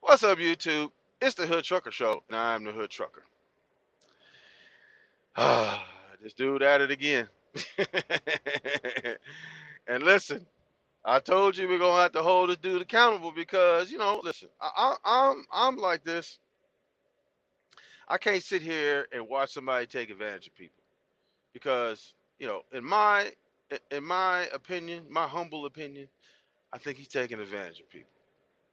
What's up, YouTube? It's the Hood Trucker Show, and I'm the Hood Trucker. This dude at it again. And listen, I told you we're gonna have to hold this dude accountable because listen, I'm like this. I can't sit here and watch somebody take advantage of people because in my opinion, my humble opinion, I think he's taking advantage of people.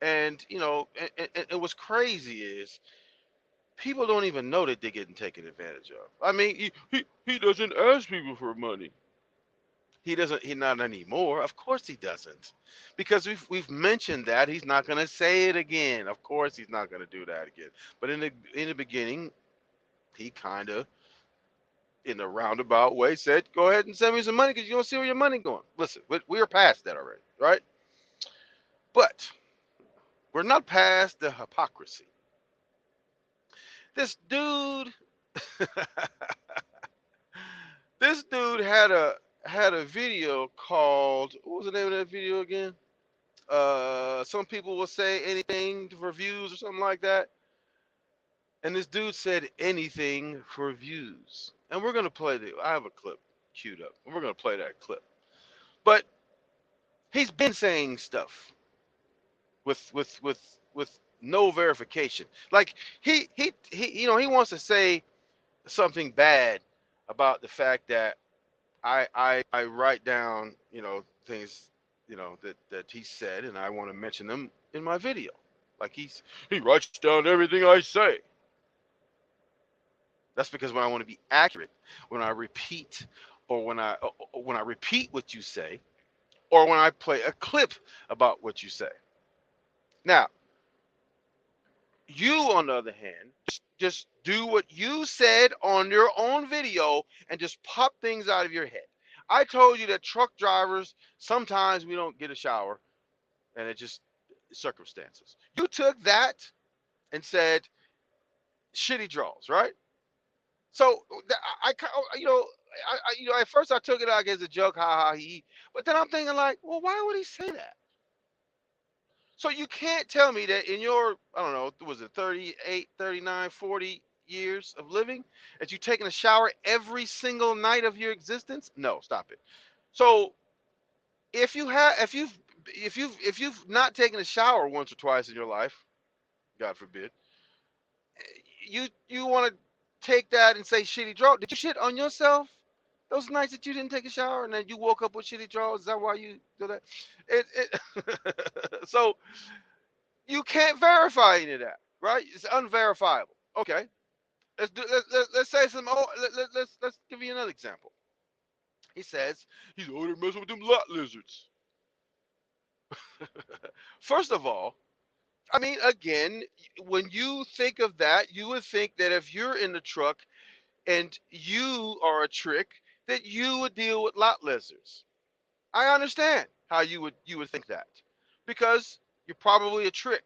And and what's crazy is people don't even know that they're getting taken advantage of. I mean, he doesn't ask people for money. He doesn't. He not anymore. Of course he doesn't, because we've mentioned that he's not going to say it again. Of course he's not going to do that again. But in the beginning, he kind of, in a roundabout way, said, "Go ahead and send me some money because you don't see where your money going." Listen, we are past that already, right? But we're not past the hypocrisy. This dude, this dude had a video called, what was the name of that video again? Some people will say anything for views or something like that. And this dude said anything for views. And we're gonna play I have a clip queued up. And we're gonna play that clip. But he's been saying stuff with no verification. Like he wants to say something bad about the fact that I write down, things, that he said, and I want to mention them in my video. Like he writes down everything I say. That's because when I want to be accurate, when I repeat, or when I repeat what you say, or when I play a clip about what you say. Now, you, on the other hand, just do what you said on your own video and just pop things out of your head. I told you that truck drivers, sometimes we don't get a shower, and it just circumstances. You took that and said shitty draws, right? So at first I took it out as a joke, ha ha he. But then I'm thinking like, well, why would he say that? So you can't tell me that in your, I don't know, was it 38, 39, 40 years of living, that you taking a shower every single night of your existence? No, stop it. So if you have, if you've not taken a shower once or twice in your life, God forbid, you want to take that and say shitty draw. Did you shit on yourself those nights that you didn't take a shower and then you woke up with shitty draws? Is that why you do that? So you can't verify any of that, right? It's unverifiable. Okay, let's say some. Oh, let's give you another example. He says he's only messing with them lot lizards. First of all, I mean, again, when you think of that, you would think that if you're in the truck and you are a trick, that you would deal with lot lizards. I understand how you would think that, because you're probably a trick,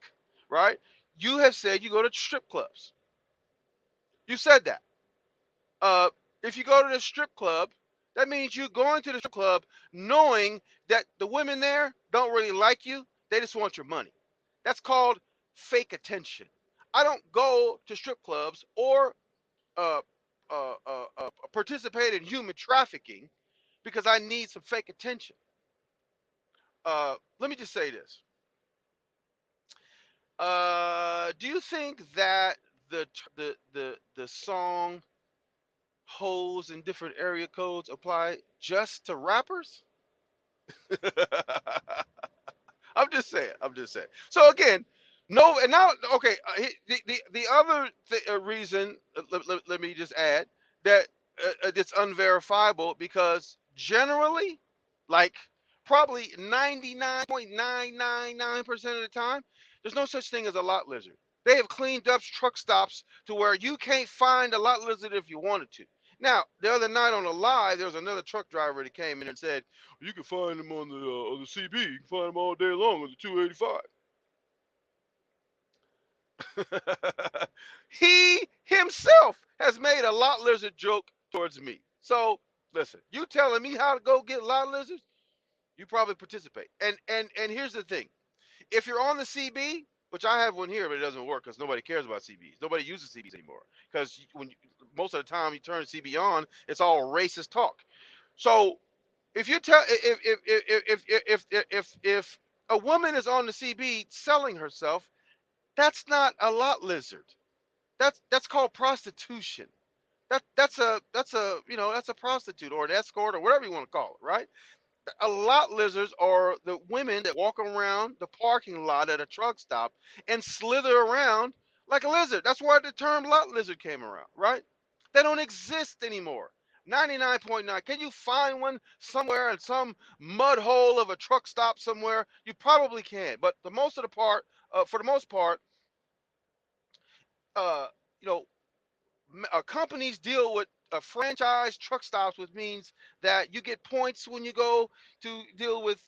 right? You have said you go to strip clubs. You said that. Uh, if you go to the strip club, that means you're going to the strip club knowing that the women there don't really like you. They just want your money. That's called fake attention. I don't go to strip clubs or uh, participate in human trafficking because I need some fake attention. Let me just say this. Do you think that the song "Hoes" in different area codes apply just to rappers? I'm just saying. I'm just saying. So again, no, and now okay. The other reason, let me just add that it's unverifiable because generally, like probably 99.999% of the time, there's no such thing as a lot lizard. They have cleaned up truck stops to where you can't find a lot lizard if you wanted to. Now, the other night on the live, there was another truck driver that came in and said, you can find them on the CB. You can find them all day long on the 285. He himself has made a lot lizard joke towards me. So listen, you telling me how to go get lot lizards? You probably participate. And here's the thing: if you're on the CB, which I have one here, but it doesn't work because nobody cares about CBs. Nobody uses CBs anymore because most of the time you turn CB on, it's all racist talk. So if you tell if a woman is on the CB selling herself, that's not a lot lizard. That's called prostitution. That's a prostitute or an escort or whatever you want to call it, right? A lot lizards are the women that walk around the parking lot at a truck stop and slither around like a lizard. That's where the term lot lizard came around, right? They don't exist anymore. 99.9. Can you find one somewhere in some mud hole of a truck stop somewhere? You probably can. But for the most part, uh, you know, companies deal with franchise truck stops, which means that you get points when you go to deal with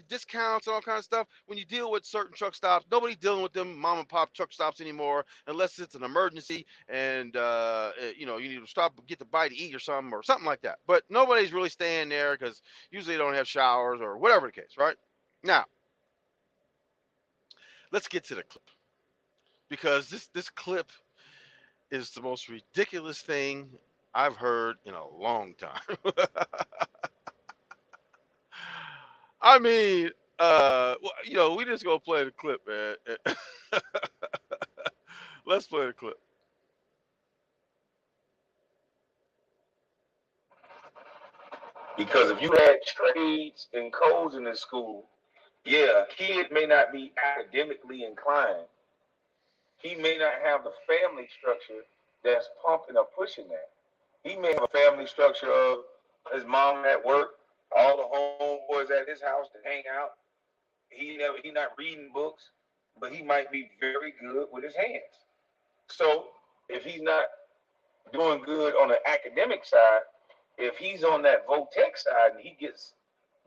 discounts and all kinds of stuff. When you deal with certain truck stops, nobody's dealing with them mom and pop truck stops anymore unless it's an emergency and you need to stop and get the bite to eat or something like that. But nobody's really staying there because usually they don't have showers or whatever the case, right? Now let's get to the clip because this clip is the most ridiculous thing I've heard in a long time. I mean, we just gonna play the clip, man. Let's play the clip. Because if you had trades and codes in the school, yeah, a kid may not be academically inclined. He may not have the family structure that's pumping or pushing that. He may have a family structure of his mom at work, all the homeboys at his house to hang out. He not reading books, but he might be very good with his hands. So if he's not doing good on the academic side, if he's on that VOTEC side and he gets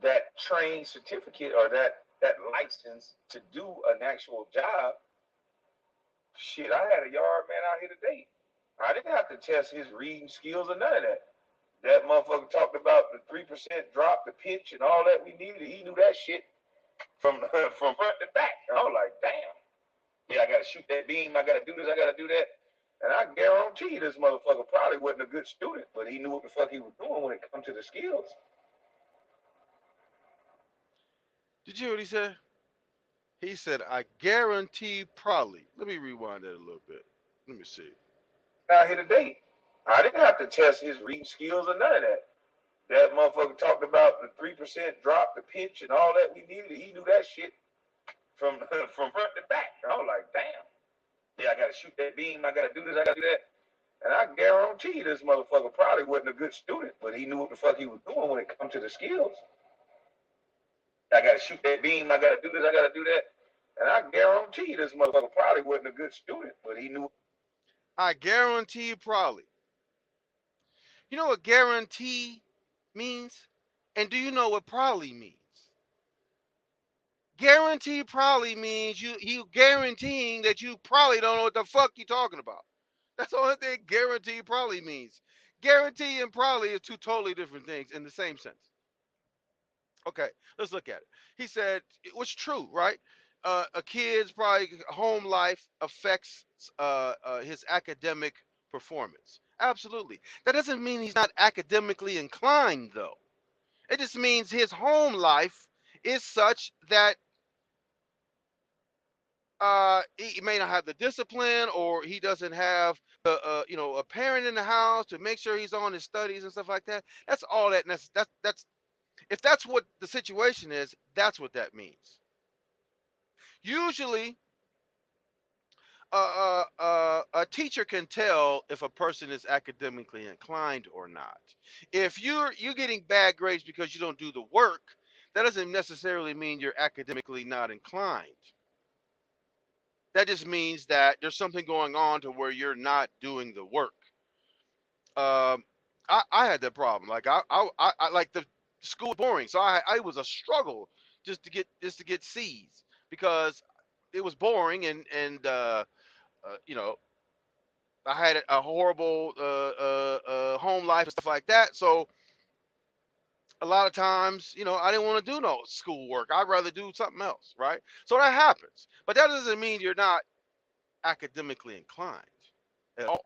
that trained certificate or that license to do an actual job, shit, I had a yard man out here today. I didn't have to test his reading skills or none of that. That motherfucker talked about the 3% drop, the pitch, and all that we needed. He knew that shit from from front to back. And I was like, damn. Yeah, I gotta shoot that beam. I gotta do this. I gotta do that. And I guarantee you, this motherfucker probably wasn't a good student, but he knew what the fuck he was doing when it comes to the skills. Did you hear what he said? He said, "I guarantee probably." Let me rewind that a little bit. Let me see. Out here today, I didn't have to test his reading skills or none of that. That motherfucker talked about the 3% drop, the pitch, and all that we needed. He knew that shit from from front to back. And I was like, damn. Yeah, I gotta shoot that beam. I gotta do this. I gotta do that. And I guarantee you, this motherfucker probably wasn't a good student, but he knew what the fuck he was doing when it comes to the skills. I gotta shoot that beam. I gotta do this. I gotta do that. And I guarantee you, this motherfucker probably wasn't a good student, but he knew. I guarantee probably. You know what guarantee means? And do you know what probably means? Guarantee probably means you guaranteeing that you probably don't know what the fuck you talking about. That's the only thing guarantee probably means. Guarantee and probably are two totally different things in the same sense. Okay, let's look at it. He said it was true, right? A kid's probably home life affects his academic performance. Absolutely. That doesn't mean he's not academically inclined, though. It just means his home life is such that he may not have the discipline, or he doesn't have a parent in the house to make sure he's on his studies and stuff like that. That's all that. That's if that's what the situation is. That's what that means. Usually, a teacher can tell if a person is academically inclined or not. If you're getting bad grades because you don't do the work, that doesn't necessarily mean you're academically not inclined. That just means that there's something going on to where you're not doing the work. Um, I had that problem. Like I like the school was boring, so I was a struggle just to get C's because it was boring and you know I had a horrible home life and stuff like that. So A lot of times, I didn't want to do no schoolwork. I'd rather do something else, right? So that happens. But that doesn't mean you're not academically inclined at all.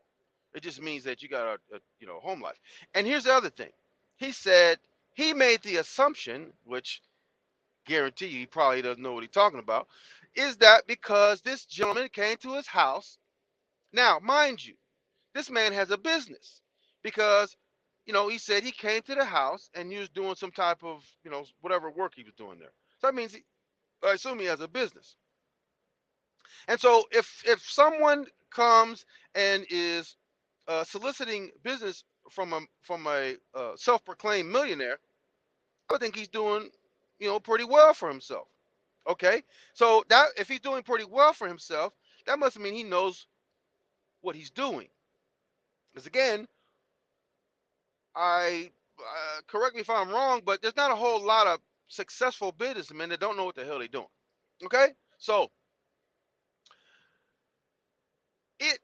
It just means that you got a home life. And here's the other thing. He said he made the assumption, which guarantee you he probably doesn't know what he's talking about, is that because this gentleman came to his house. Now, mind you, this man has a business because, he said he came to the house and he was doing some type of, whatever work he was doing there. So that means I assume he has a business. And so if someone comes and is soliciting business from a self-proclaimed millionaire, I think he's doing, pretty well for himself. Okay, so that if he's doing pretty well for himself, that must mean he knows what he's doing. Because again, I correct me if I'm wrong, but there's not a whole lot of successful businessmen that don't know what the hell they're doing. Okay, so it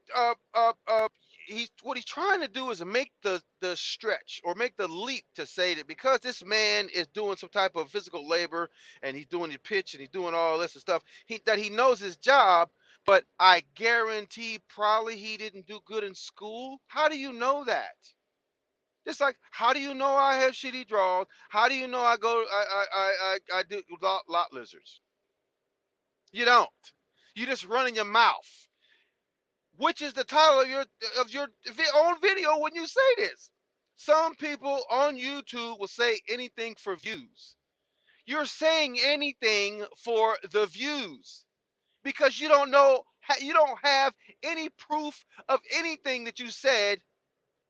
he's what he's trying to do is make the stretch or make the leap to say that because this man is doing some type of physical labor and he's doing the pitch and he's doing all this and stuff, that he knows his job. But I guarantee probably he didn't do good in school. How do you know that? Just like, how do you know I have shitty draws? How do you know I do lot lizards? You don't. You just running your mouth, which is the title of your own video when you say this. Some people on YouTube will say anything for views. You're saying anything for the views because you don't have any proof of anything that you said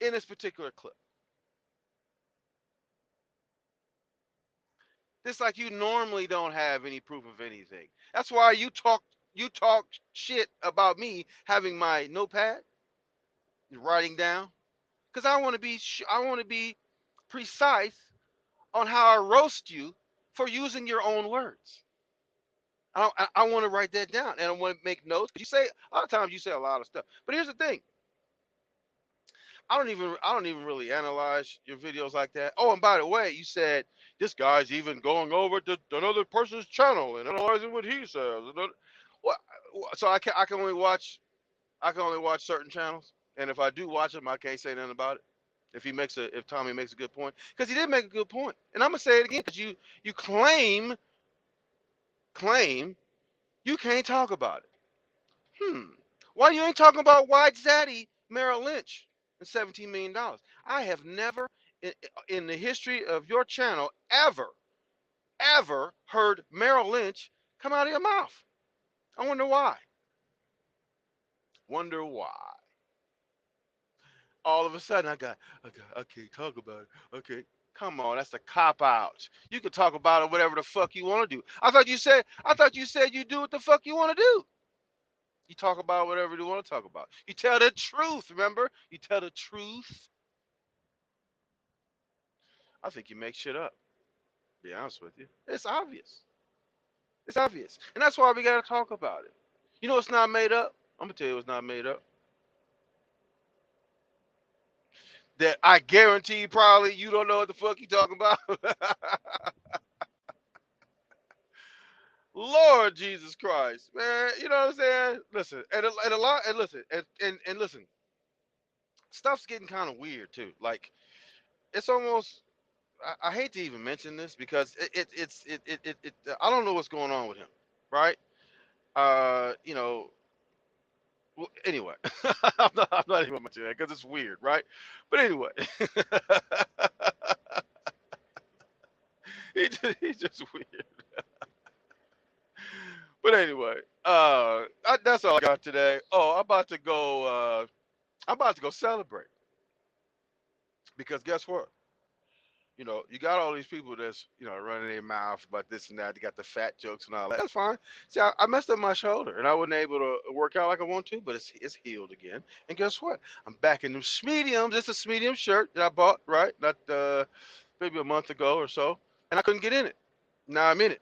in this particular clip. Just like you normally don't have any proof of anything. That's why you talk shit about me having my notepad, writing down, because I want to be precise on how I roast you for using your own words. I want to write that down and I want to make notes. You say a lot of times you say a lot of stuff, but here's the thing: I don't even really analyze your videos like that. Oh, and by the way, you said this guy's even going over to another person's channel and analyzing what he says. What? So I can only watch certain channels, and if I do watch them, I can't say nothing about it. If Tommy makes a good point, because he did make a good point, and I'm gonna say it again because you claim you can't talk about it. Why you ain't talking about White Zaddy Merrill Lynch and $17 million? I have never in the history of your channel ever heard Merrill Lynch come out of your mouth. I wonder why. Wonder why. All of a sudden I can't talk about it. Okay. Come on, that's a cop out. You can talk about it whatever the fuck you want to do. I thought you said you do what the fuck you want to do. You talk about whatever you want to talk about. You tell the truth, remember? You tell the truth. I think you make shit up. To be honest with you. It's obvious. It's obvious. And that's why we gotta talk about it. You know it's not made up? I'm gonna tell you it's not made up. That I guarantee probably you don't know what the fuck you talking about. Lord Jesus Christ, man. You know what I'm saying? Listen, and a lot and listen, and listen, stuff's getting kind of weird too. Like it's almost I hate to even mention this because I don't know what's going on with him, right? You know, well, anyway, I'm not even mentioning that because it's weird, right? But anyway, he's just weird. But anyway, that's all I got today. Oh, I'm about to go celebrate because guess what? You got all these people that's running their mouth about this and that. They got the fat jokes and all that. That's fine. See, I messed up my shoulder and I wasn't able to work out like I want to, but it's healed again. And guess what? I'm back in them mediums. It's a medium shirt that I bought right, not maybe a month ago or so, and I couldn't get in it. Now I'm in it.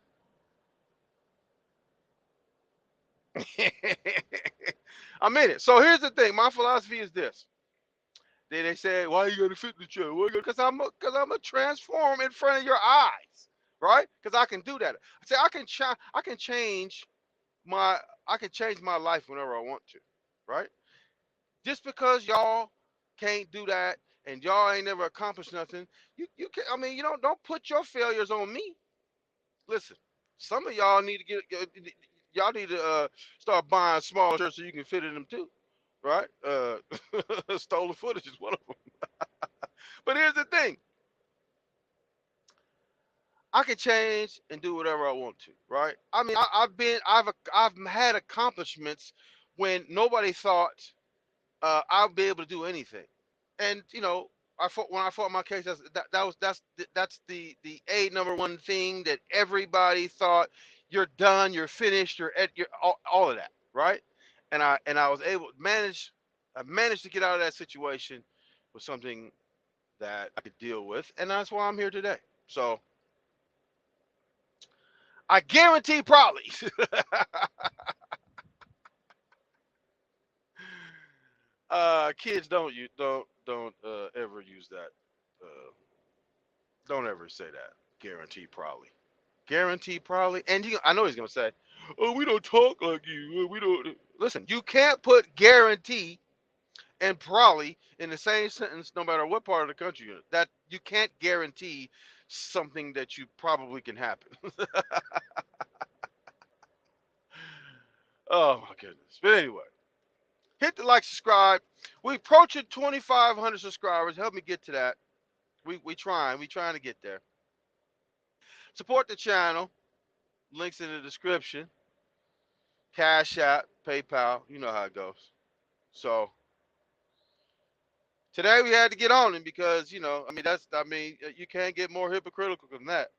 I'm in it. So here's the thing. My philosophy is this: They say, why you gotta fit the chair? Because I'm a transform in front of your eyes, right? Because I can do that. I say I can change my I can change my life whenever I want to, right? Just because y'all can't do that and y'all ain't never accomplished nothing, you can I mean, don't put your failures on me. Listen, some of y'all need to y'all need to start buying smaller shirts so you can fit in them too, right? Stolen footage is one of them. But here's the thing: I can change and do whatever I want to, right? I mean, I've had accomplishments when nobody thought I'll be able to do anything. And when I fought my case, that's the a number one thing that everybody thought you're done, you're finished, you're all of that, right? And I was able to manage. I managed to get out of that situation with something that I could deal with, and that's why I'm here today. So I guarantee, probably, kids don't ever use that. Uh, don't ever say that. Guarantee, probably. Guarantee, probably. And I know he's gonna say, "Oh, we don't talk like you. We don't." Listen, you can't put guarantee and probably in the same sentence, no matter what part of the country you're in. That you can't guarantee something that you probably can happen. Oh my goodness. But anyway, hit the like, subscribe. We approaching 2,500 subscribers. Help me get to that. We trying to get there. Support the channel. Links in the description. Cash App, PayPal. You know how it goes. So today we had to get on him because you can't get more hypocritical than that.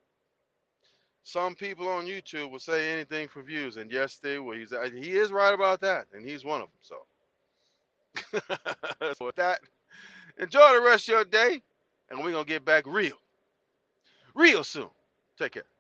Some people on YouTube will say anything for views, and yes, they will. He is right about that, and he's one of them. So with that, enjoy the rest of your day, and we're gonna get back real soon. Take care.